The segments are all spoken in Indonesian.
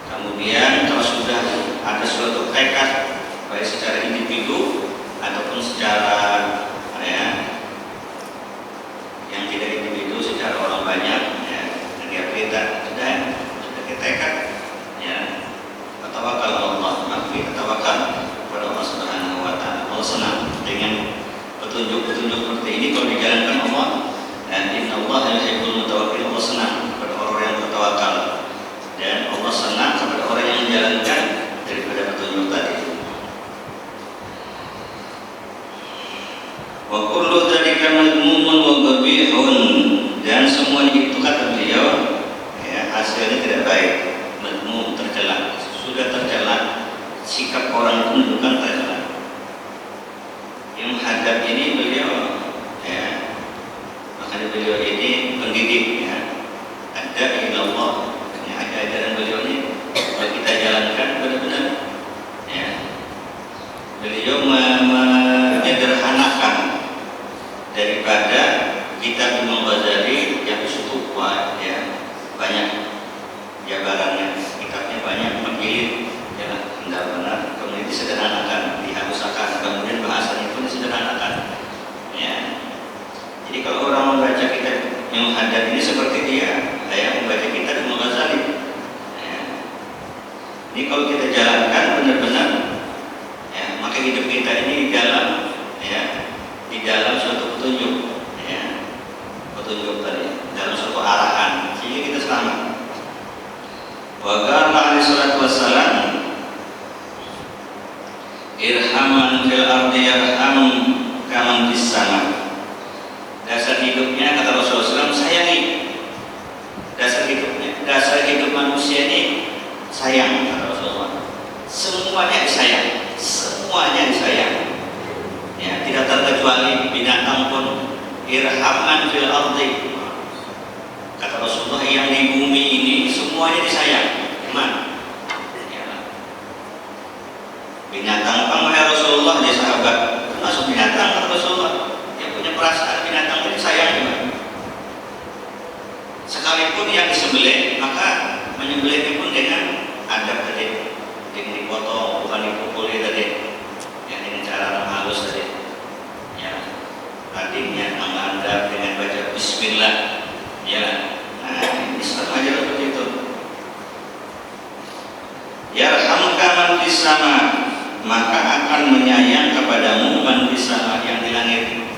Kemudian Kemudian kalau sudah ada suatu tekad baik secara individu ataupun secara yang tidak individu, secara orang banyak, dia sudah tekad, tawakal Allah, tawakal kepada Allah Subhanahu wa Ta'ala. Allah senang dengan petunjuk-petunjuk seperti ini kalau dijalankan Allah. Dan inna Allah yuhibbul mutawakkilin, Allah senang kepada orang yang bertawakal, dan Allah senang kepada orang yang menjalankan daripada petunjuk tadi. Wa kullu dzalika madmumun wa qabihun, dan semuanya itu kata beliau hasilnya tidak baik, madmum, tercela, sudah tercela, sikap orang itu bukan tercela. Yang menghadap ini beliau makanya beliau ini pendidik, ada ila Allah, ada ajaran beliau ini kalau kita jalankan benar-benar, beliau menyederhanakan daripada kitab Imam Ghazali yang cukup banyak jabarannya, kitabnya banyak, menggilid, benar-benar kemudian disederhanakan, dihalusakan, kemudian bahasanya pun disederhanakan. Jadi kalau orang membaca kitab yang hadad ini seperti dia membaca kitab Imam Ghazali. Ini kalau kita jalankan benar-benar, maka hidup kita ini di dalam suatu petunjuk, petunjuk tadi, dalam suatu arahan, sehingga kita selamat. Wa qala alaihi salatu wassalam, irhaman fil ardi yarham kaman fis sama. Dasar hidupnya, kata Rasulullah SAW, sayangi. Dasar hidup manusia ini sayang, kata Rasulullah. Semuanya disayang, semuanya disayang. Tidak terkecuali binatang pun. Irhaman fil ardi, kata Rasulullah, yang di bumi ini semuanya disayang. Gimana? Binatang apa ya Rasulullah? Dia sahabat, termasuk binatang, kata Rasulullah, yang punya perasaan binatang ini sayang gimana? Sekalipun yang disembelih, maka menyembelihnya pun dengan adab tadi, dengan dipotong, bukan dipukuli tadi, dengan cara halus tadi. Tadinya mengadab dengan baca Bismillah, Islam aja seperti itu. Yarhamka man fis sama, maka akan menyayang kepadamu man fis sama, yang di langit,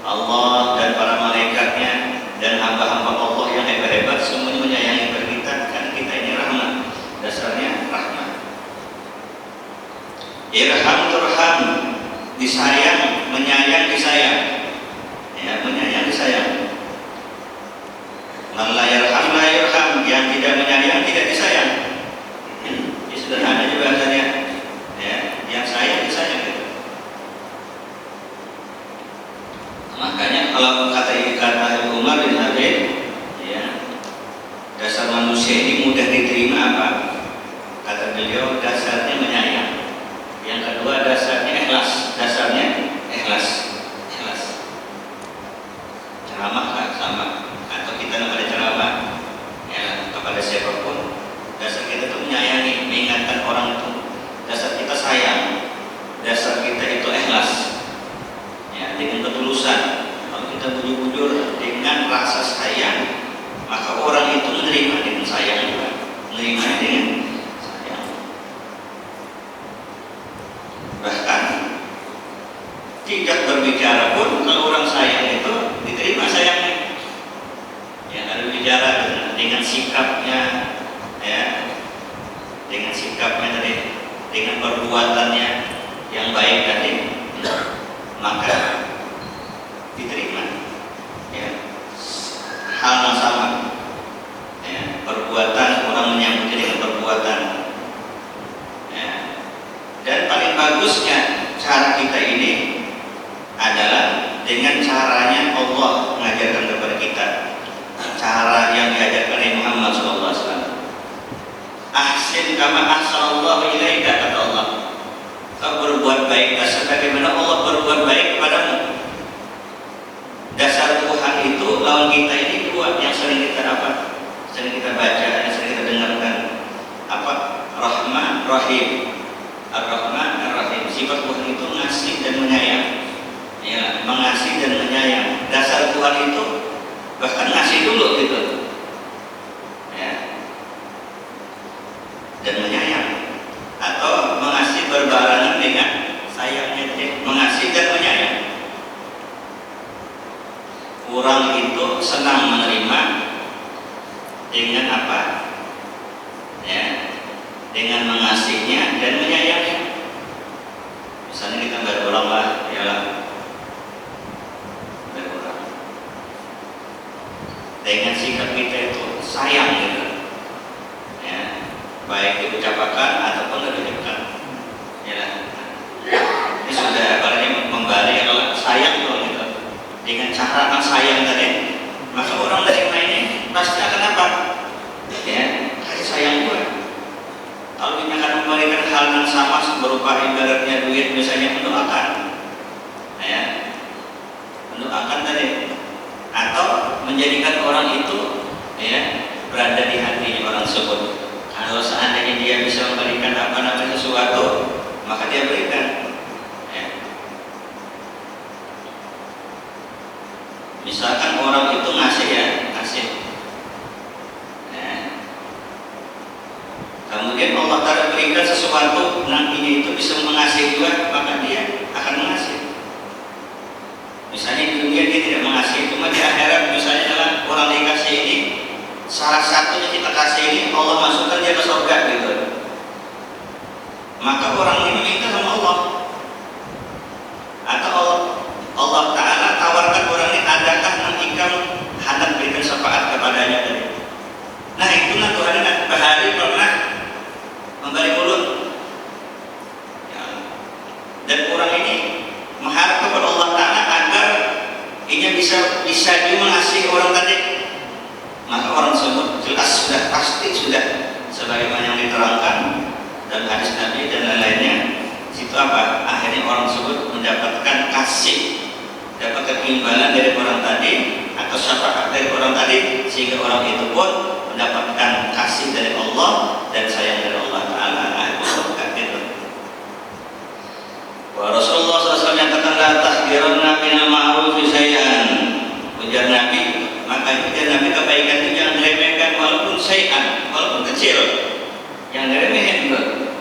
Allah dan para malaikatnya dan hamba-hamba Allah yang hebat-hebat, semuanya menyayangi kepada kita, karena kita ini rahmat, dasarnya rahmat. Irham turham, disayang, menyayang, disayang, menyayang, disayang. Man la yarham la yurham, yang tidak menyayang tidak disayang. Ini sederhana juga bahasanya, yang sayang disayang gitu. Makanya kalau kata Umar bin Habib, dasar manusia ini mudah diterima apa? Kata beliau, dasarnya menyayang. Yang kedua, dasarnya ikhlas. Dasarnya ikhlas. Ceramah kan sama, atau kita ada ceramah kepada siapapun, dasar kita itu menyayangi, mengingatkan orang itu. Dasar kita sayang, dasar kita itu ikhlas, dengan ketulusan. Kalau kita bujur-bujur dengan rasa sayang, maka orang itu menerima dengan sayang juga, menerima dengan sayang. Bahkan tidak berbicara pun, kalau orang sayang itu diterima sayangnya. Ada bicara dengan sikapnya, dengan sikapnya tadi, dengan perbuatannya yang baik tadi, maka diterima. Hal yang sama, perbuatan, orang menyambutnya dengan perbuatan. Dan paling bagusnya cara kita ini adalah dengan caranya Allah mengajarkan kepada kita, cara yang diajarkan oleh Muhammad SAW. Ahsin kama ahsanallahu ilaika, kata Allah. Kau berbuat baiklah sebagaimana Allah berbuat baik kepadamu. Dasar Tuhan itu lawan kita ini dua, yang sering kita sering kita baca, yang sering kita dengarkan. Rahmat Rahim. Ar-Rahman Ar-Rahim. Sifat Tuhan itu ngasih dan menyayang. Ya, mengasihi dan menyayang. Dasar Tuhan itu bahkan ngasih dulu gitu. Ya. Dan menyayang. Atau mengasihi berbarengan dengan sayangnya. Mengasihi dan menyayang. Orang itu senang menerima dengan apa? Ya, dengan mengasihinya dan menyayangnya. Misalnya kita berdoa lah, ya berdoa. Dengan sikap kita itu sayang gitu, ya, baik diucapkan ataupun diucapkan. Ya, ini sudah apalagi membalik kalau sayang loh gitu. Dengan cara akan sayang tadi, maka orang terima ini pasti akan apa? Ya, kasih sayang gue. Kalau kita akan memberikan hal yang sama berupa ibaratnya duit, misalnya mendoakan, ya, mendoakan tadi, atau menjadikan orang itu, ya, berada di hati orang tersebut. Kalau seandainya dia bisa memberikan apa namanya sesuatu, maka dia berikan. Misalkan orang itu ngasih ya, ngasih. Nah, kemudian Allah Ta'ala berikan sesuatu, nantinya itu bisa mengasihi juga, maka dia akan mengasihi. Misalnya di dunia dia tidak mengasihi, cuma di akhirat misalnya adalah orang dikasih ini, salah satunya kita kasih ini, Allah masukkan dia ke surga gitu. Maka orang ini meminta sama Allah. Atau Allah Ta'ala tawarkan orang ini, adakah nanti kamu hendak berikan syafaat kepadanya tadi. Nah itulah Tuhan ini bahari pernah memberi mulut, ya. Dan orang ini mengharap kepada Allah Ta'ala agar ia bisa juga mengasihi orang tadi. Maka orang tersebut jelas sudah pasti sudah sebagaimana yang diterangkan dalam hadis Nabi dan lain-lainnya. Situ apa? Akhirnya orang tersebut mendapatkan kasih, dapatkan imbalan dari orang tadi atau syafaat dari orang tadi, sehingga orang itu pun mendapatkan kasih dari Allah dan sayang dari Allah Ta'ala. Gitu. Wa Rasulullah SAW nyatakan la tahqiranna minal ma'rufi syai'an. Ujar Nabi, maka ujar Nabi kebaikan itu jangan diremehkan walaupun syai'an, walaupun kecil. Yang diremehin itu,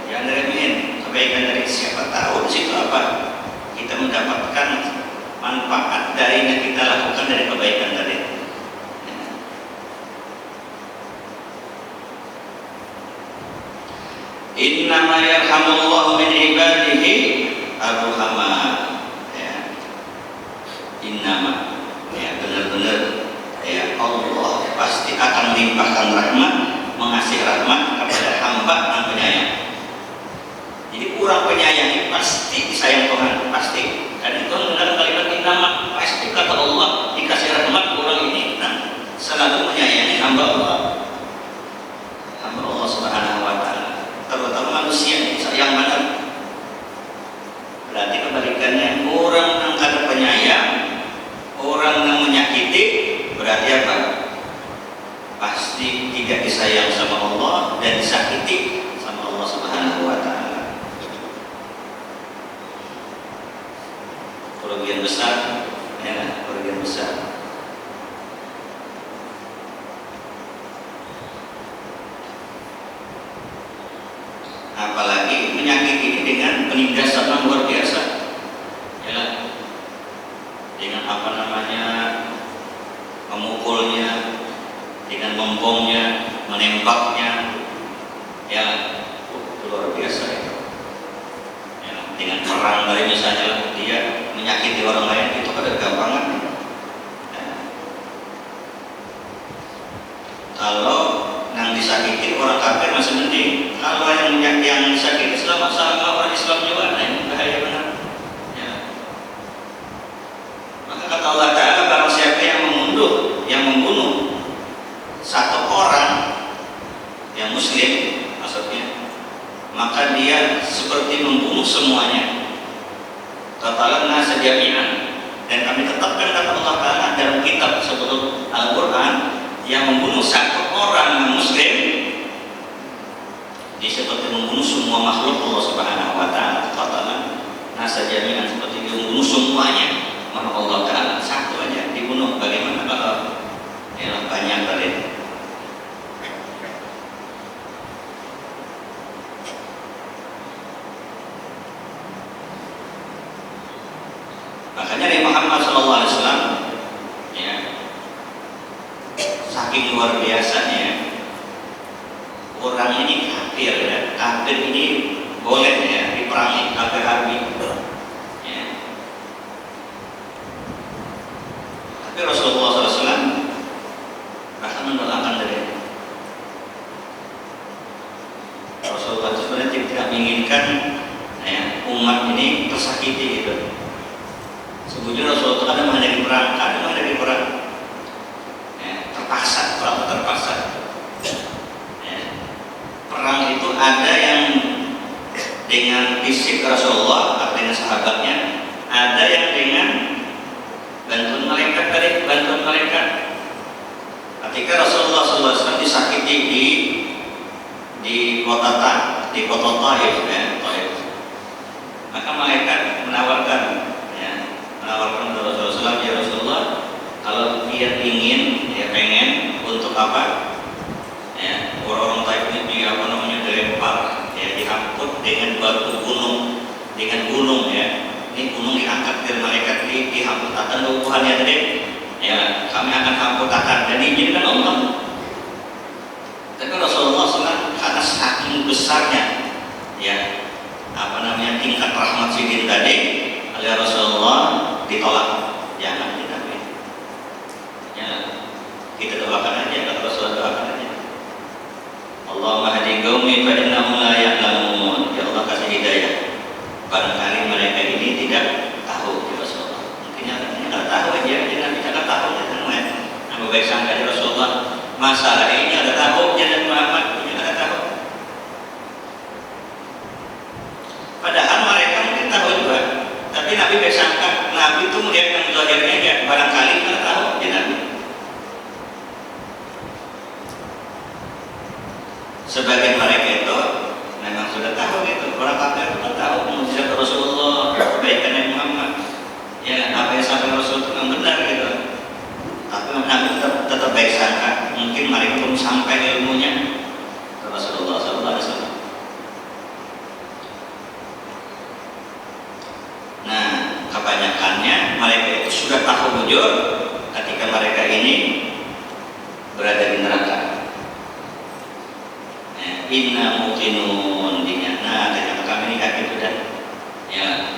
yang diremehin. Kebaikan dari siapa tahu di situ apa kita mendapatkan manfaat dari yang kita lakukan dari kebaikan tadi. Innama yarhamullahu min ibadihi ar-ruhama. Ya. Innama, ya, benar-benar, ya, Allah pasti akan melimpahkan rahmat, mengasih rahmat kepada hamba yang penyayang. Jadi kurang penyayang ini pasti disayang Tuhan, pasti. Dan itu dalam kalimat innama, pasti kata Allah dikasih rahmat orang ini, nah, selalu menyayangi hamba Allah, hamba Allah Subhanahu Wa Taala. Terutama manusia yang benar. Berarti kebalikannya, orang yang kada penyayang, orang yang menyakiti, berarti apa? Pasti tidak disayang sama Allah dan disakiti sama Allah Subhanahu Wa Taala. Kerugian besar, ya, kerugian besar. Apalagi menyakiti ini dengan penindasan yang luar biasa, ya, dengan apa namanya, memukulnya, dengan membomnya, menembaknya, ya, luar biasa itu. Ya, dengan perang dari misalnya dia menyakiti orang lain, itu ada gampangan. Ya. Kalau yang disakiti orang kafir masih mending. Kalau yang disakiti sama orang Islam juga, nah ini bahaya benar. Ya. Maka kata Allah Ta'ala, barang siapa yang membunuh satu orang yang muslim, maksudnya, maka dia seperti membunuh semuanya. Qatalna jami'an. Dan kami tetapkan kata Allah Ta'ala dalam kitab sebelum Al-Quran, yang membunuh satu orang yang muslim Dia seperti membunuh semua makhluk Allah Subhanahu wa taala. Qatala nasa jami'an, seperti dia membunuh semuanya. Maka Allah taala satu aja dibunuh. Bagaimana kalau ya banyak tadi? Makanya Nabi Muhammad SAW ya, saking luar biasanya orang ini kafir ya, kafir ini boleh ya diperangi, kafir harbi ya. Tapi Rasulullah SAW bahkan mendoakan dari Rasulullah itu sebenarnya tidak menginginkan ya, umat ini tersakiti gitu. Sebetulnya Rasulullah itu kadang menghadapi perang ya, terpaksa, perang terpaksa ya. Perang itu ada yang dengan fisik Rasulullah atau dengan sahabatnya, ada yang dengan bantuan malaikat. Ketika Rasulullah SAW disakiti di kota Taif ya, maka malaikat menawarkan kepada Rasulullah, ya Rasulullah, kalau dia ingin, dia pengen untuk apa? Ya, orang-orang Taif ini dilempar, ya diangkut dengan batu gunung, ya. Ini gunung diangkat dari malaikat, dihamputakan Tuhannya tadi. Ya, kami akan hamputakan. Dan ini kan Allah. Tapi Rasulullah SAW karena saking besarnya, ya tingkat rahmat sidin tadi, oleh Rasulullah ditolak. Jangan kita ya, kita doakan aja, kata Rasulullah, doakan aja. Allahumma hadi qaumi fa innahum la ya'lamun. Ya Allah, kasih hidayah. Barangkali mereka ini tidak tahu, ya Rasulullah. Mungkin tidak tahu aja, Nabi tidak tahu ya teman. Abu Bakar sangka ya Rasulullah, masalah ini ada tahu dan Muhammad punya ada tahu. Padahal mereka mungkin tahu juga. Tapi Nabi bersangka, Nabi itu melihat yang zahirnya ya, barangkali kita tahu ya Nabi. Sebagian mereka itu memang sudah tahu gitu, orang kafir itu tahu mukjizat Rasulullah, kebaikan Nabi Muhammad, ya apa yang sampai Rasul itu memang benar gitu. Tapi Nabi tetap baik sangka, mungkin mereka belum sampai ilmunya ke Rasulullah SAW. Nah, kebanyakannya mereka itu sudah tahu bujur ketika mereka ini berada di neraka. Inna muqinun dinya. Nah, ternyata kami ini kaki sudah. Ya,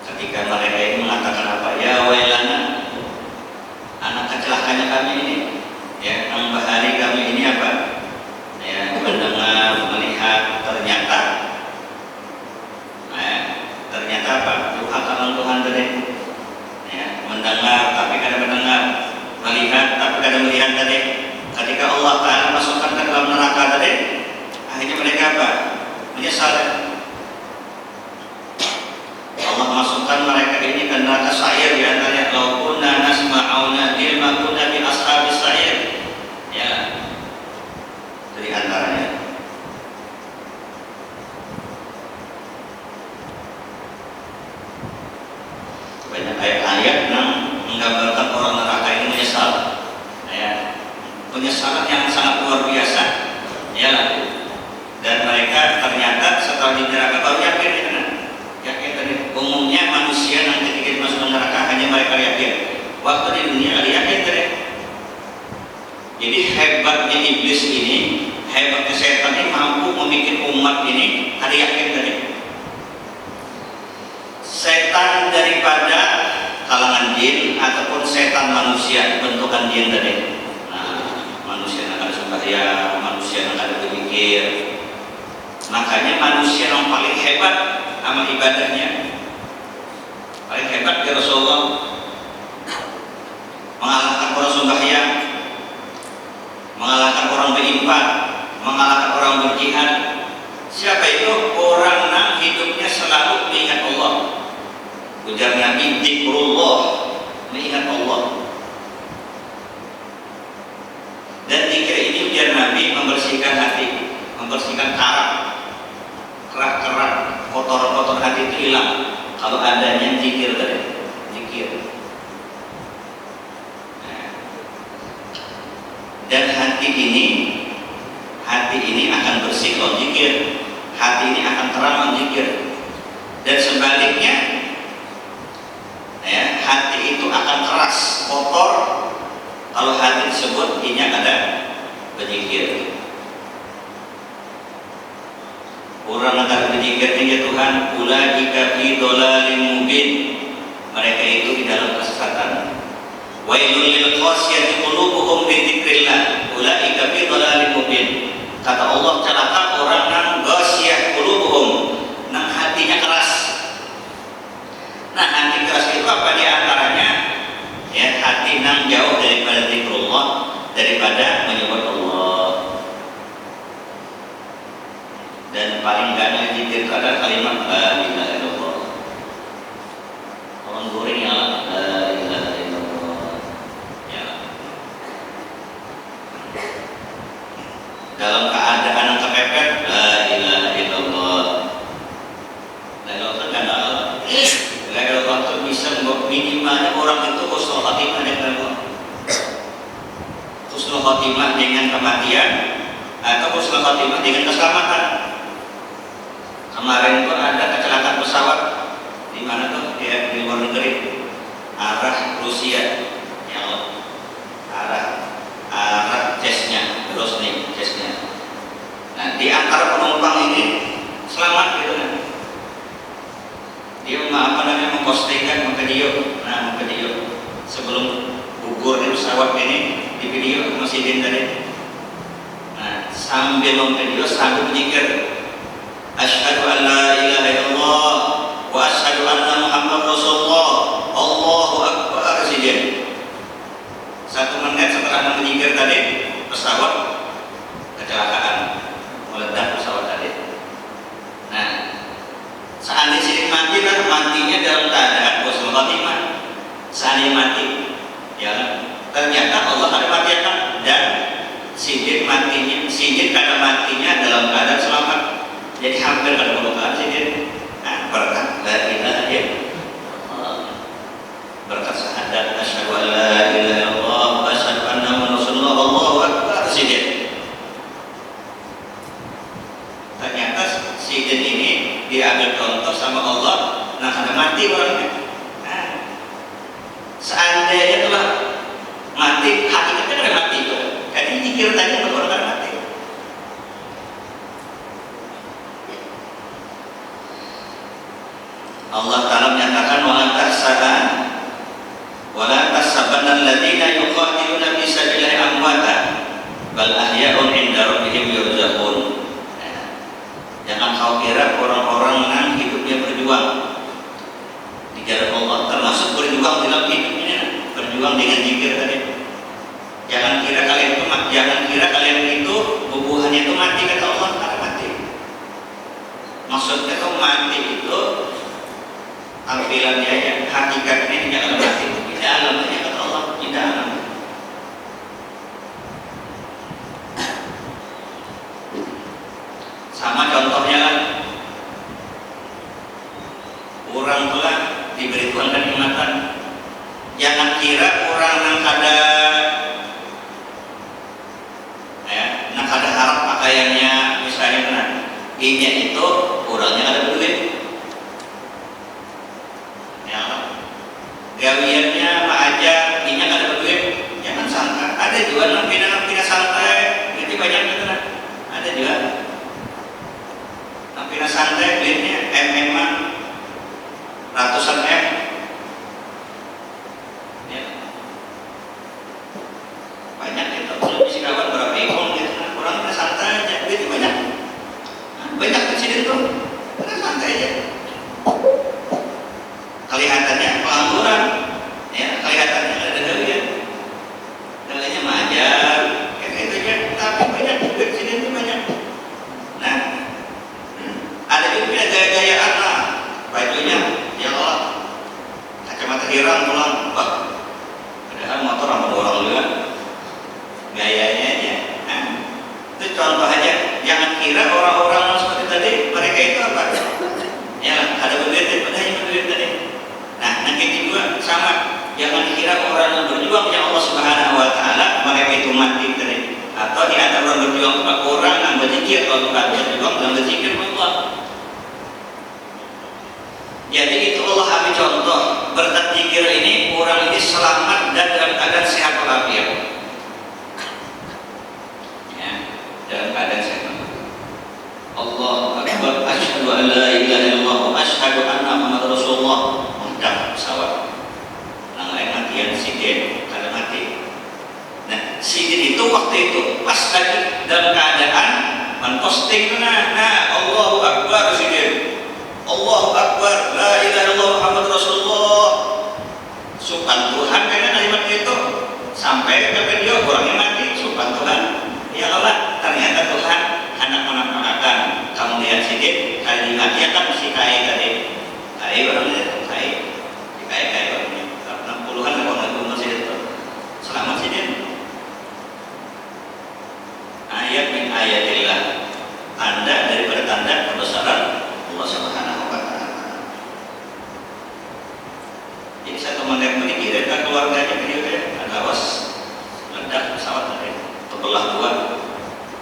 ketika mereka ini mengatakan apa? Ya wailana, anak kecelakaannya kami ini. Ya, nambah hari kami ini apa? Ya, mendengar, melihat, ternyata apa? Tuhan tadi. Ya, mendengar tapi kadang mendengar, melihat tapi kadang melihat tadi. Ketika Allah Ta'ala masukkan ke dalam neraka tadi, akhirnya mereka apa? Menyesal. Allah masukkan mereka ini ke neraka sa'ir, ya antaranya law kunna nasma'una ma kunna bi ashabis sa'ir. Ya. Dari antaranya banyak ayat-ayat yang menggambarkan orang neraka ini menyesal. Ya. Penyesalan yang sangat luar biasa. Ya. Dan mereka ternyata setelah di neraka baru yakin tadi. Umumnya manusia nanti ketika masuk neraka hanya mereka yakin. Waktu di dunia ada yakin tadi. Jadi hebatnya iblis ini, hebatnya setan ini mampu membuat umat ini ada yakin tadi. Setan daripada kalangan jin ataupun setan manusia bentukan jin tadi. Nah, manusia yang ada sembahyang, manusia yang ada berpikir. Makanya manusia yang paling hebat amal ibadahnya, paling hebat ya Rasulullah, mengalahkan orang sembahyang, mengalahkan orang berinfak, mengalahkan orang berjihad. Siapa itu? Orang yang hidupnya selalu mengingat Allah. Ujar Nabi, zikrullah, mengingat Allah. Dan zikir ini ujar Nabi membersihkan hati, membersihkan kerak-kerak kotor-kotor hati itu hilang kalau adanya zikir tadi, zikir. Nah, dan hati ini akan bersih kalau zikir, hati ini akan terang kalau zikir. Dan sebaliknya, ya, hati itu akan keras, kotor kalau hati tersebut ini ada berzikir. Orang akan berzikirnya ya Tuhan, ulaika fi dhalalim mubin, mereka itu di dalam kesesatan. Wailul lil qasyati qulubuhum bi dzikrillah, ulaika fi dhalalim mubin. Kata Allah, celaka orang yang ghasyah qulubuhum, nang hatinya keras. Nah, hati keras itu apa di antaranya? Ya, hati nang jauh daripada zikrullah, daripada menyebut Allah. Dan paling gak zikir itu adalah kalimat la ilaha illallah. Orang goreng ya la ilaha illallah. Ya. Dalam keadaan yang kepepet la ilaha illallah. La ilaha illallah itu bisa minimalnya orang itu husnul khatimah dengan Allah. Husnul khatimah dengan kematian atau husnul khatimah dengan keselamatan. Kemarin itu ada kecelakaan pesawat di mana tuh, di luar negeri, arah Rusia, yang arah Chesnya, Grozny, Chesnya. Nah, di antara penumpang ini selamat gitu kan. Dia mempostingkan video, sebelum gugur di pesawat ini di video masih tadi. Nah, sambil memvideo sambil berzikir. Asyhadu an la ilaha illallah wa asyhadu anna Muhammad Rasulullah. Allahu akbar. Sejak 1 menit setelah berzikir tadi, pesawat kecelakaan, meledak pesawat tadi. Nah, seandainya mati lah, matinya dalam keadaan husnul khatimah. Seandainya mati, ya ternyata Allah ada matikan, dan sidin karena matinya dalam keadaan selamat. Jadi hampir pada pembukaan sih, nah, berkat la ilaha illallah, berkat syahadat asyhadu an la ilaha illallah wa asyhadu anna Muhammadar Rasulullah, Allahu akbar sih. Ternyata sidin ini diambil contoh sama Allah, nah ada mati orangnya. Nah, seandainya telah mati, hakikatnya ada mati itu. Jadi dikir tadi orang akan mati. Allah Ta'ala menyatakan wala tahsabanna alladziina yuqatiluna fi sabilillahi amwata bal ahya'un 'inda rabbihim yurzaqun. Jangan kau kira orang-orang yang hidupnya berjuang di jalan Allah, termasuk berjuang dalam hidupnya, berjuang dengan zikir tadi. Jangan kira kalian itu bubuhannya itu mati, kata Allah, karena mati. Maksudnya tuh mati itu tampilannya ya, hakikatnya tidak akan mati, tidak alamnya kata Allah, tidak alam. Sama contohnya lah, orang telah diberi Tuhan kenikmatan. Jangan kira orang yang ada harap pakaiannya misalnya benar, ini itu orangnya ada duit. Gawiannya Pak aja, minyak ada duit, jangan sangka. Ada juga nampina santai, itu banyak gitu kan. Ada juga nampina santai, duitnya MM-an, ratusan M. Ya. Banyak itu, belum isi kawan berapa ekor gitu. Orang kena santai aja, duitnya banyak. Banyak presiden tuh, kena santai aja. Kelihatannya pengangguran, ya, kelihatannya ada gawian, gawiannya majar, kayak gitu aja, tapi banyak juga di sini itu banyak. Nah, ada juga gaya-gayaan lah, bajunya, ya Allah, kacamata hirang pulang, wah, padahal motor sama orang juga, gayanya aja. Nah, itu contoh aja, jangan kira jangan dikira orang yang berjuang ya Allah Subhanahu wa taala mereka itu mati tadi. Atau di antara orang berjuang orang yang berzikir, kalau bukan berjuang dan berzikir Allah. Jadi itu Allah ambil contoh berzikir ini orang ini selamat dan dalam keadaan sehat walafiat. Ya, dalam keadaan sehat. Allahu Akbar, asyhadu an la ilaha illallah wa asyhadu anna Muhammadar Rasulullah. Meledak pesawat. Nang lain matian sidin kada mati. Nah, sidin itu waktu itu pas lagi dalam keadaan menposting nah Allahu Akbar sidin. Allahu Akbar, la ilaha illallah Muhammad Rasulullah. Subhan Tuhan karena kalimat itu sampai ke video orangnya mati. Subhan Tuhan, ya Allah, ternyata Tuhan anak-anak mengatakan kamu lihat sedikit kalimatnya kan mesti kaya tadi. Kaya orangnya kaya, kaya orangnya. 60-an kalau nggak umur sedikit tuh. Selamat sedikit. Ayat min ayatillah, tanda daripada tanda kebesaran Allah Subhanahu wa taala. Jadi saya teman yang berpikir dan keluarganya dia ada was ledak pesawat tadi terbelah dua,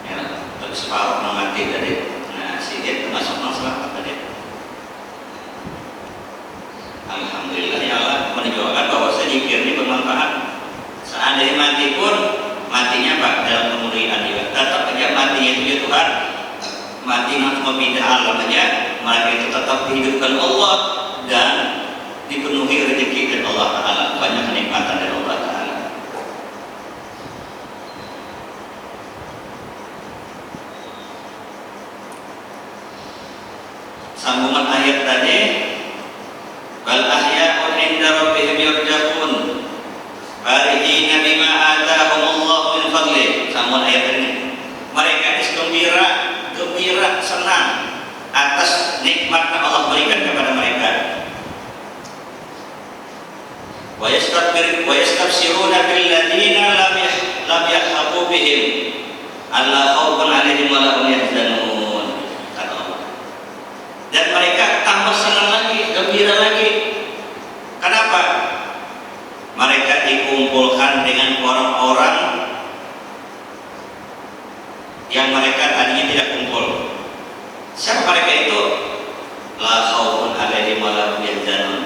ya, terus separuh mati tadi. Nah, sedikit termasuk selamat tadi. Alhamdulillah ya Allah menunjukkan bahwa zikir ini bermanfaat. Seandainya mati pun matinya Pak dalam kemuliaan juga. Tetap aja matinya itu ya Tuhan. Mati cuma pindah alam aja, mereka itu tetap dihidupkan Allah dan dipenuhi rezeki dari Allah Ta'ala, banyak kenikmatan dari Allah Ta'ala. Sambungan ayat tadi, bal ahya'un 'inda rabbihim yurzaqun farihina bima atahumullahu min fadlih. Sambungan ayat ini, mereka gembira, senang atas nikmat yang Allah berikan kepada mereka. Wa yastabshiruna bil ladzina lam yahqu bihim alla khaufun 'alaihim wa la hum yahzanun. Kata Allah. Dan mereka tambah senang lagi, gembira lagi. Kenapa? Mereka dikumpulkan dengan orang-orang yang mereka tadinya tidak kumpul. Siapa mereka itu? La khaufun 'alaihim wa la hum yahzanun.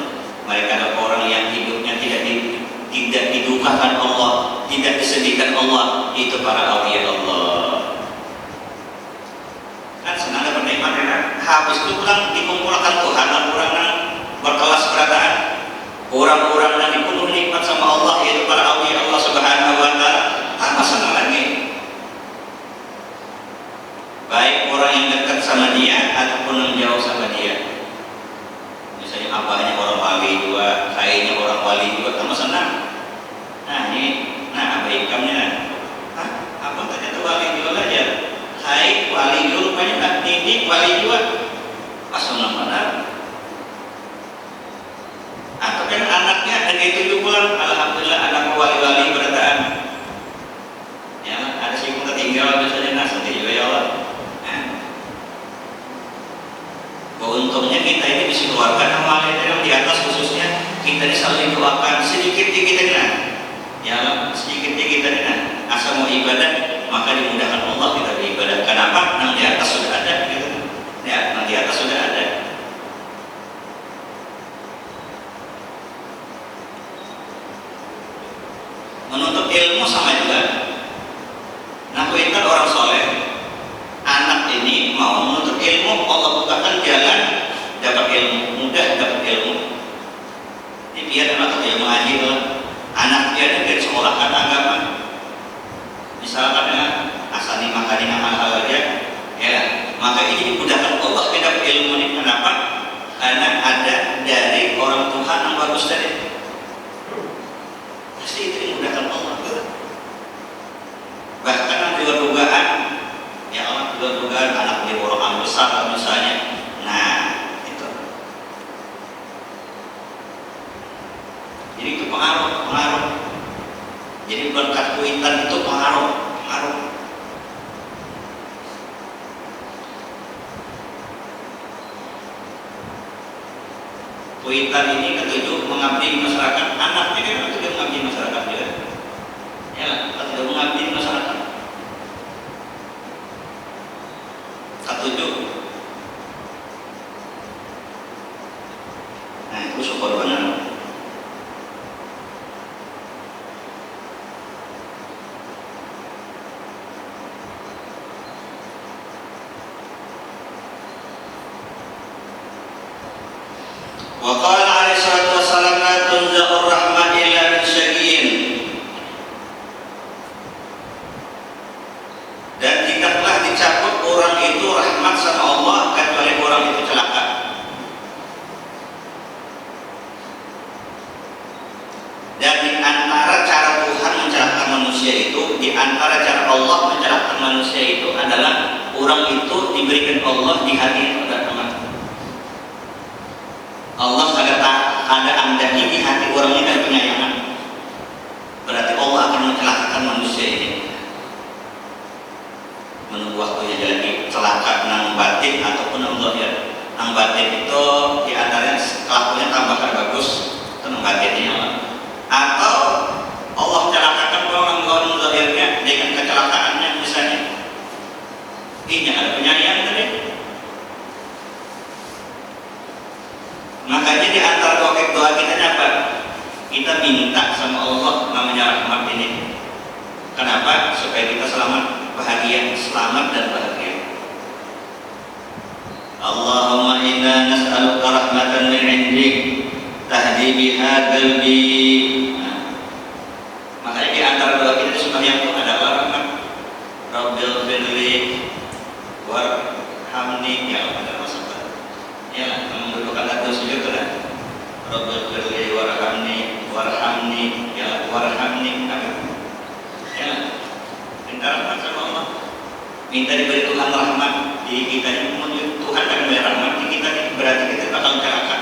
Mereka adalah orang yang hidupnya tidak didukakan Allah, tidak disedihkan Allah. Itu para awliya Allah. Kan senang dapat nikmat kan? Habis itu pulang dikumpulkan Tuhan orang-orang berkelas berataan. Orang-orang yang dipenuhi nikmat sama Allah yaitu para awliya Allah Subhanahu wa taala. Tambah senang lagi. Baik orang yang dekat sama dia ataupun yang jauh sama dia. Misalnya abahnya orang wali juga, kayaknya orang wali juga, tambah senang. Nah ini, abah ikamnya, abang ternyata wali juga aja. Hai wali juga rupanya, ini wali juga. Pas senang benar. Atau kan anaknya dan itu juga, alhamdulillah anak wali-wali berataan. Ya, ada sih pun tertinggal misalnya nanti juga ya Allah. Untungnya kita ini bisa keluarkan amal yang di atas, khususnya kita ini selalu doakan sedikit kita dengan, ya sedikit kita dengan. Asal mau ibadah maka dimudahkan Allah kita beribadah. Kenapa? Yang di atas sudah ada, gitu. Ya, yang di atas sudah ada. Menuntut ilmu sama juga. Nah, kita orang soleh. Anak ini mau menuntut ilmu, Allah bukakan jalan dapat ilmu, mudah dapat ilmu. Jadi biar anak itu mengaji anak dia dari sekolahkan agama. Misalkan ya, asal dimakan dengan hal-hal aja, ya maka ini dimudahkan Allah dapat ilmu ini. Kenapa? Karena ada dari orang Tuhan yang bagus tadi. Pasti itu dimudahkan Allah. Bahkan ada dugaan ya Allah, dugaan anak dia orang besar misalnya. Nah itu, jadi itu pengaruh. Jadi berkat kuitan itu pengaruh. Kuitan ini ketujuh mengabdi di masyarakat, anaknya kan ketujuh mengabdi di masyarakat juga. Ya, ketujuh mengabdi di masyarakat. Ketujuh. Nah, itu syukur benar. Wa qala alaihi salatu wassalam la tunzaqur rahmah illa min syaqiyyin. Dan tidaklah dicabut orang itu rahmat sama Allah kecuali orang itu celaka. Dan di antara cara Tuhan mencelakakan manusia itu, di antara cara Allah mencelakakan manusia itu adalah orang itu diberikan Allah di hati itu ada rahmat. Allah ada andaki di hati orang ini dan penyayangan. Berarti Allah akan mencelakakan manusia ini. Menunggu waktunya jadi celaka nang batin ataupun nang zahir. Nang batin itu di antaranya kelakuannya tambah bagus, itu nang batinnya. Atau Allah celakakan orang nang zahirnya dengan kecelakaannya misalnya. Ini ada penyayangan tadi. Makanya di antara doa kita apa? Kita minta sama Allah namanya rahmat ini. Kenapa? Supaya kita selamat, bahagia, selamat dan bahagia. Allahumma inna nas'aluka rahmatan min 'indik tahdi biha qalbi. Makanya di antara doa kita sembahyang itu ada rahmat. Rabbil firli warhamni, ya Allah maksudnya. Ya, mendudukan hati sujud kan. Rabbil firli warhamni, ya warhamni. Ya, minta rahmat sama Allah. Minta diberi Tuhan rahmat di kita ini. Tuhan akan memberi rahmat di kita ini, berarti kita bakal celaka.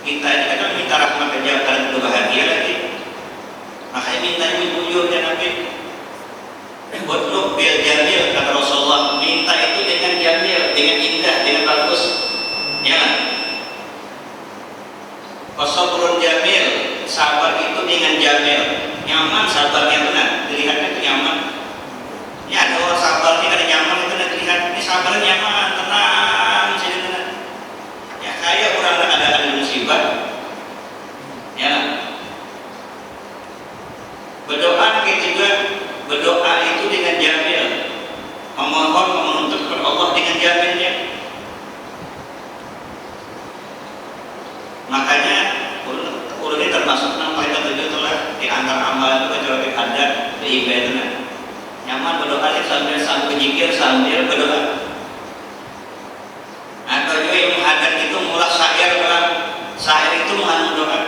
Kita ini kadang minta rahmat aja karena itu bahagia lagi. Makanya minta jujur ya Nabi. Buat bil jamil kata Rasulullah, minta itu dengan jamil, dengan indah, dengan bagus. Ya kan? Wasabrun jamil, sabar itu dengan jamil, nyaman sabarnya benar, dilihatnya itu nyaman. Ya ada orang sabar ini ada nyaman itu dan dilihat ini sabar nyaman, tenang, sini tenang. Ya kayak orang ada musibah. Ya kan? Berdoa kita juga berdoa itu dengan jamil, memohon menuntut kepada Allah dengan jamilnya. Makanya ulun ini termasuk nang paling ketujuh itulah di antara amalan itu kecuali ada di ibadah. Nyaman berdoa sambil berzikir sambil berdoa. Atau juga yang menghadap itu mulai syair dalam syair itu mengandung doa.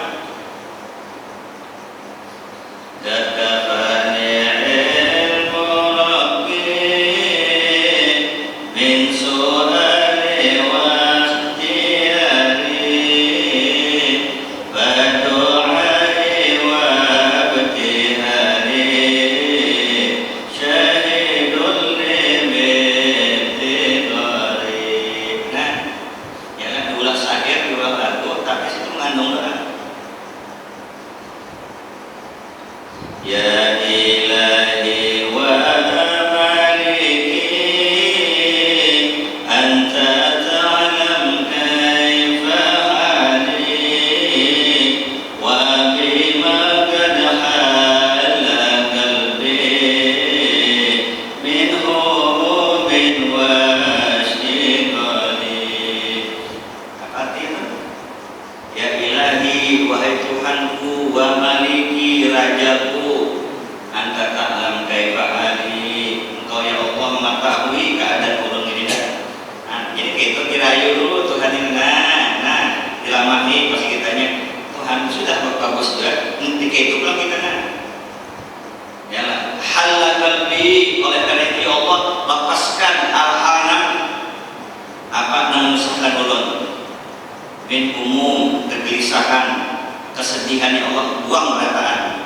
Kesedihan ya Allah buang berataan.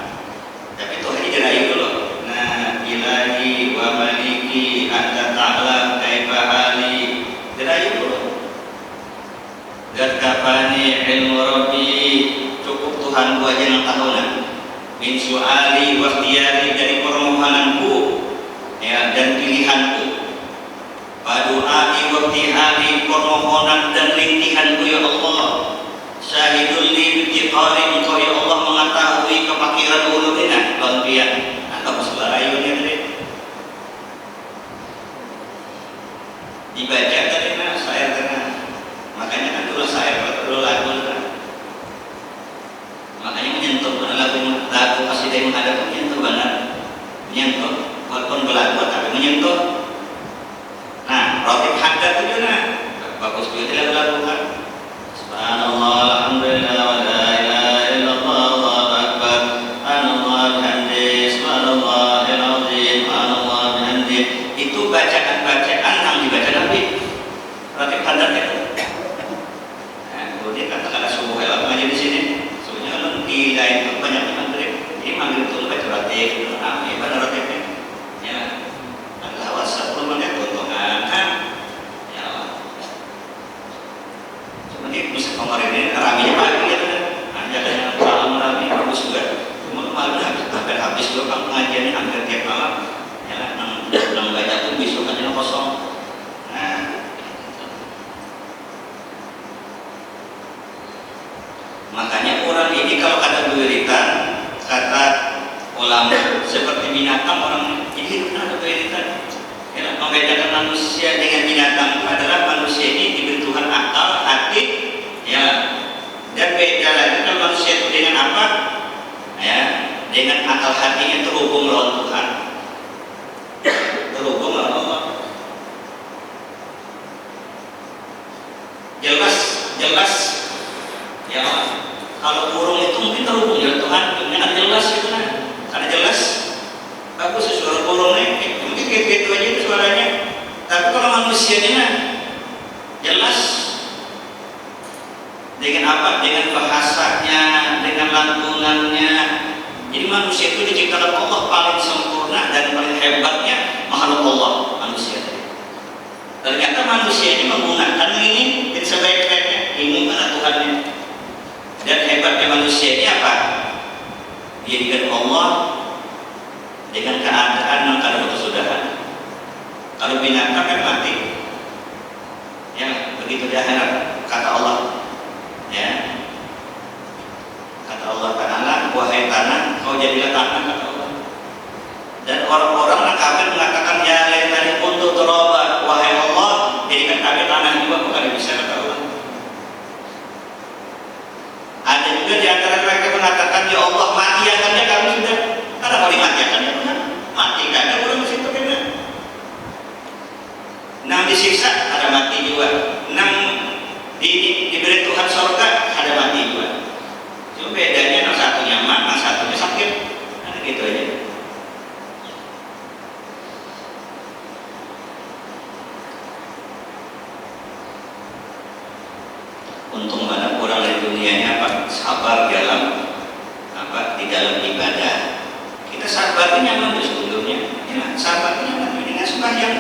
Tapi Tuhan ini dirayu dulu. Nah, ilahi wa maliki anta ta'lam kaifa hali. Dirayu dulu. Gad kafani ilmu Tuhan aja yang tahunan min su'ali wa ikhtiyari, dari permohonanku ya dan pilihanku, padu'ai wa iktihari, permohonan dan rintihanku ya Allah, syahidul li biqari, engkau ya Allah mengetahui kepakiran ulumina lawan pian atau sebarayunya tadi dibaca tadi nah saya kena, makanya kan dulu saya dulu lagu kan, makanya menyentuh mana lagu kasih menghadap menyentuh banget, menyentuh walaupun berlagu tapi menyentuh. Nah rotib hadat itu nah bagus juga lagu kan, subhanallah alhamdulillah wa la ilaha illallah Allahu akbar subhanallah bihamdi subhanallahil azim subhanallah bihamdi, itu bacaan-bacaan yang dibaca Nabi rotib hadat itu. Nah kemudian kata-kata subuh lewat ngaji di sini sebenarnya kan di lain itu banyak maghrib, ini maghrib itu baca rotib itu ramai pada rotibnya ya adalah wasa belum ada keuntungan kan ya sebenarnya bisa kemarin ini ramainya pagi ya hanya dengan malam ramai bagus juga, cuma malam hampir habis juga kan pengajiannya hampir tiap malam ya enam baca tuh besok aja kosong. Nah makanya orang ini kalau ada wiritan kata ulama seperti binatang, orang ini hidupnya ada wiritan ya, membedakan manusia dengan binatang itu adalah manusia ini diberi Tuhan akal, hati ya, dan beda lagi kalau manusia itu dengan apa ya, dengan akal hatinya terhubung lawan Tuhan, terhubung lawan Allah. Jelas ya, kalau burung itu mungkin terhubung dengan Tuhan dengan jelas gitu kan, karena jelas bagus suara burungnya mungkin gitu aja itu suaranya, tapi kalau manusia ini jelas dengan apa, dengan bahasanya, dengan lantungannya. Jadi manusia itu diciptakan Allah paling sempurna dan paling hebatnya makhluk Allah manusia. Ternyata manusia ini menggunakan ini dan sebaik-baiknya ini mana Tuhannya. Dan hebatnya manusia ini apa? Dijadikan Allah dengan keadaan yang kada berkesudahan. Kalau binatang kan mati, ya begitu di akhirat kata Allah, ya kata Allah Taala, wahai tanah, kau jadilah tanah kata Allah. Dan orang-orang yang kafir mengatakan ya laitani kuntu turaba, wahai Allah, jadikan kami tanah juga bukan bisa kata Allah. Ada juga di antara mereka mengatakan ya Allah matiakannya kami sudah, karena mau dimatiakannya Tuhan, matikannya belum mesti terkena. Nang disiksa ada mati juga, nang diberi Tuhan surga ada mati juga. Cuma bedanya yang satu nyaman, yang satunya sakit, ada gitu aja. Untung mana orang dari dunianya apa sabar dalam apa di dalam ibadah. Kita sabarnya nyaman sebelumnya, ya sabarnya nyaman dengan sembahyang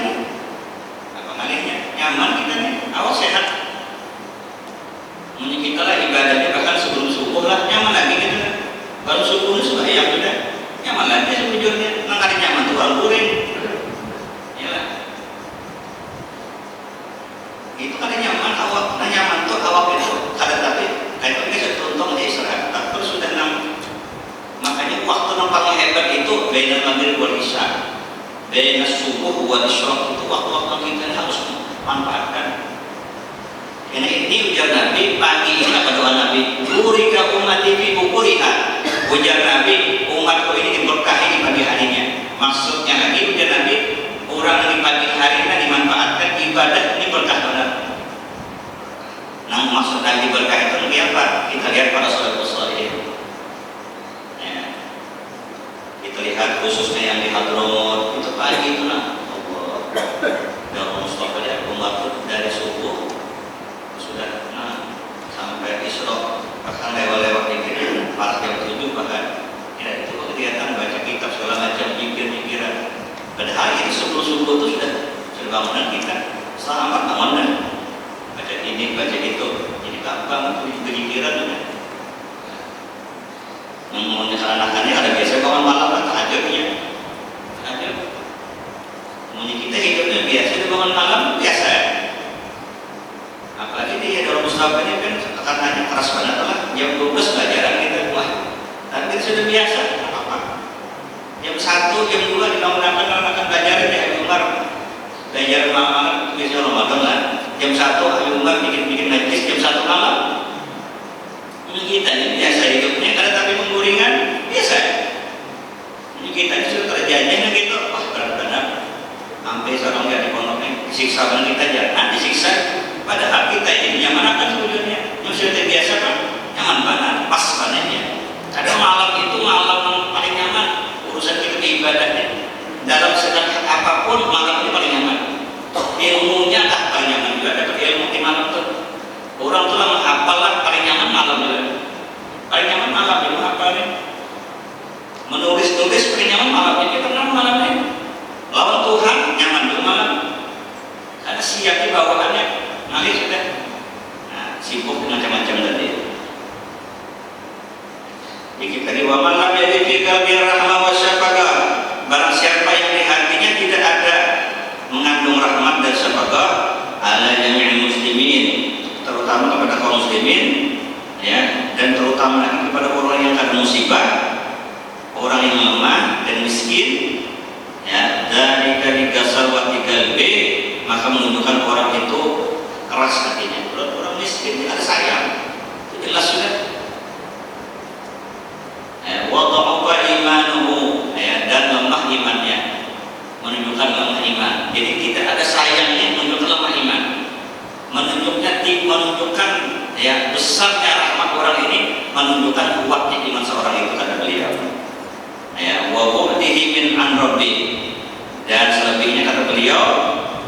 apa malihnya nyaman kita nih, awal sehat. Kita lah ibadahnya bahkan sebelum subuh lah nyaman lagi gitu kan. Baru subuh sembahyang sudah nyaman lagi sebujurnya, nggak ada nyaman tuh orang kuring. Ya lah. Itu kan nyaman awak, nyaman tuh awak itu kada tapi kayak ini setuntung aja istirahat. Tapi sudah makanya waktu paling hebat itu baina maghrib wal isya, baina subuh wal isyraq, itu waktu-waktu kita harus manfaatkan. Ini ujar Nabi pagi ini apa doa Nabi? Burika ummati fi bukuriha. Ujar Nabi umatku ini diberkahi di pagi harinya. Maksudnya lagi ujar Nabi orang yang di pagi harinya dimanfaatkan ibadah ini berkah benar. Nah maksud Nabi berkah itu apa? Kita lihat pada salafus salih. Ya. Kita lihat khususnya yang di Hadramut itu pagi itu nah. Allah. Dan Mustafa di Umar dari subuh sudah sampai Isra bahkan lewat-lewat pikiran pas jam 7 bahkan ya itu kegiatan baca kitab segala macam pikir-pikiran. Padahal ini subuh-subuh itu sudah bangunan kita selamat bangunan baca ini baca itu jadi gampang untuk pikiran juga. Ngomongnya anak-anaknya ada biasa bangun malam kan tahajudnya. Tahajud. Ngomongnya kita hidupnya biasa di bangun malam biasa. Apalagi dia dalam Mustafa ini kan katanya keras banget lah. Jam 12 pelajaran kita wah. Tapi kita sudah biasa. Apa? Jam 1, jam 2 dibangun-bangun akan belajar ya Umar. Belajar malam-malam biasanya Ramadan lah. Jam 1 Habib Umar bikin majlis jam 1 malam. Kita ini biasa hidupnya karena tapi penguringan biasa. Ini kita ini sudah terjadinya gitu. Wah benar-benar sampai seorang nggak di pondoknya disiksa dengan kita jangan disiksa. Padahal kita ini nyaman akan sebetulnya. Yang sudah terbiasa kan nyaman banget, pas bangetnya. Kadang malam itu malam paling nyaman urusan kita ibadahnya. Dalam segala apapun malam ini paling nyaman. Ilmunya lah paling nyaman juga dapat ilmu di malam itu. Orang tuh menghafal lah paling nyaman malam juga. Paling nyaman malam itu menghafalnya. Menulis-nulis paling nyaman malamnya. Kita kenal malamnya. Lawan Tuhan nyaman juga malam. Karena siap di bawaannya. Nanti sudah. Nah, sibuk dengan macam-macam tadi. Dikit tadi wa man lam yajid fi qalbi rahmah wa syafaqah. Barang siapa yang di hatinya tidak ada mengandung rahmat dan syafaqah ala jami'il muslimin, terutama kepada kaum muslimin ya, dan terutama lagi kepada orang yang kena musibah, orang yang lemah dan miskin ya, dari kasawati qalbi, maka menunjukkan orang itu keras hatinya. Orang miskin tidak ada sayang, itu jelas sudah. Wa dha'afa imanuhu ya, dan lemah imannya, menunjukkan lemah iman. Jadi tidak ada sayangnya, menunjukkan lemah iman. Menunjukkan ya besarnya rahmat orang ini, menunjukkan kuatnya iman seorang itu kata beliau. Ya, wa bu'dihi min an rabbi, dan selebihnya kata beliau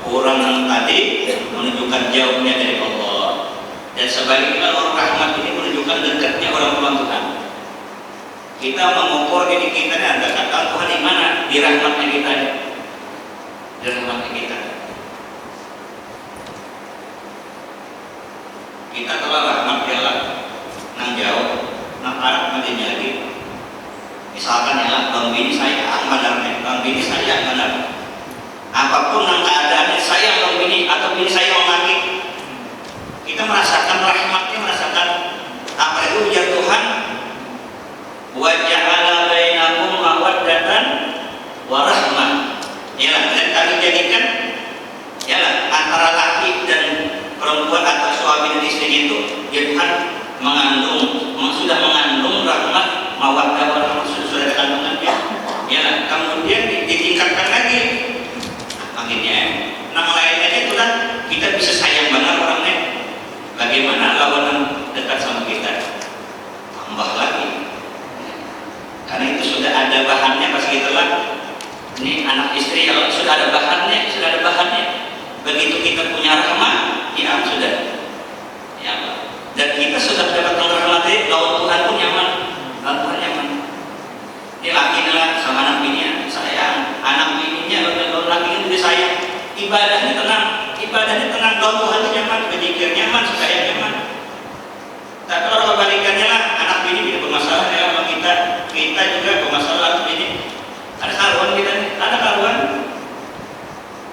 orang yang tadi menunjukkan jauhnya dari Allah, dan sebaliknya orang rahmat ini menunjukkan dekatnya orang Tuhan. Kita mengukur diri kita dan dekat Tuhan di mana? Di rahmatnya kita, di rahmatnya kita. Kita telah rahmat jalan nang jauh, nang arah nantinya lagi. Misalkan ya, bang bini sayang benar, bang bini sayang benar. Apapun yang keadaannya sayang bang bini atau bini sayang lagi, kita merasakan rahmatnya, merasakan apa itu ujar Tuhan. Wa ja'ala bainakum mawaddatan wa rahmah. Ya, dan kami jadikan ya antara laki dan perempuan atau suami dan istri itu ya Tuhan sudah mengandung rahmat, mawaddah wa rahmah, sudah ada kandungannya. Ya, kemudian ditingkatkan lagi. Akhirnya nama lainnya itu kan kita bisa sayang banget orangnya. Bagaimana lawan dekat sama kita? Tambah lagi. Karena itu sudah ada bahannya pas kita lah. Ini anak istri kalau sudah ada bahannya, begitu kita punya rahmat, ya sudah. Ya, dan kita sudah dapat rahmat dari lawan Tuhan pun nyaman, Tuhan nyaman. Ini laki lah sama anak bininya sayang, anak bininya lawan laki juga sayang. Ibadahnya tenang, lawan Tuhan itu nyaman, berzikir nyaman, supaya nyaman. Tapi kalau kebalikannya lah, anak bini tidak bermasalah ya sama kita juga bermasalah anak bini. Ada karuan kita nih, ada karuan.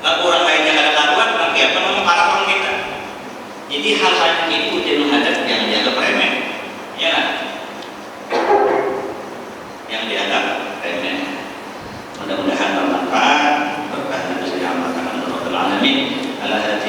Lalu orang lainnya ada karuan, nanti apa nama harapan kita. Jadi hal-hal ini ujian menghadap yang dianggap remeh, ya lah. Yang dianggap remeh. Mudah-mudahan bermanfaat. Berkah dan kesehatan Allah Alamin. Ala hati